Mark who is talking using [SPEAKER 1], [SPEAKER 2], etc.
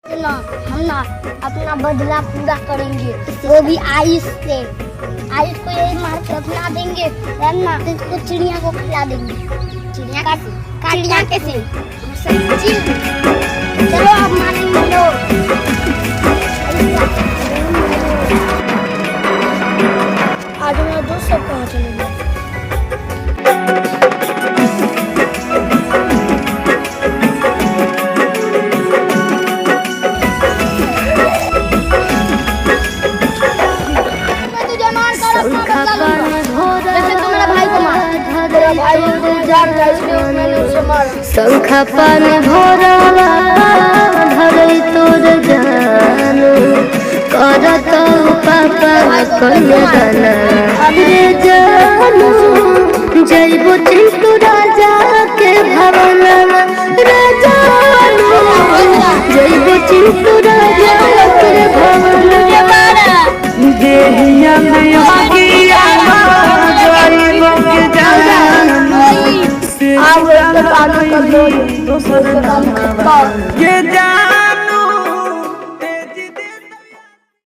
[SPEAKER 1] ना हम ना अपना बदला पूरा करेंगे, वो भी आयुष से। आयुष को यही मार के अपना देंगे, वरना इसको चिड़िया को खिला देंगे। चिड़िया कैसे? चलो आप मानेंगे लोग। आज मेरा दोस्त सब कहाँ चले गए?
[SPEAKER 2] शंखा पानी भोरवा धरई तोर जान करत पापा कन्यादाना रे जानू जइबो चिंटू राजा के भवनवा रे जानू जइबो चिंटू राजा के भवनवा
[SPEAKER 3] देहिया में आगिया जइबो के जानू
[SPEAKER 1] आओ एक बात कर दो,
[SPEAKER 3] ये जान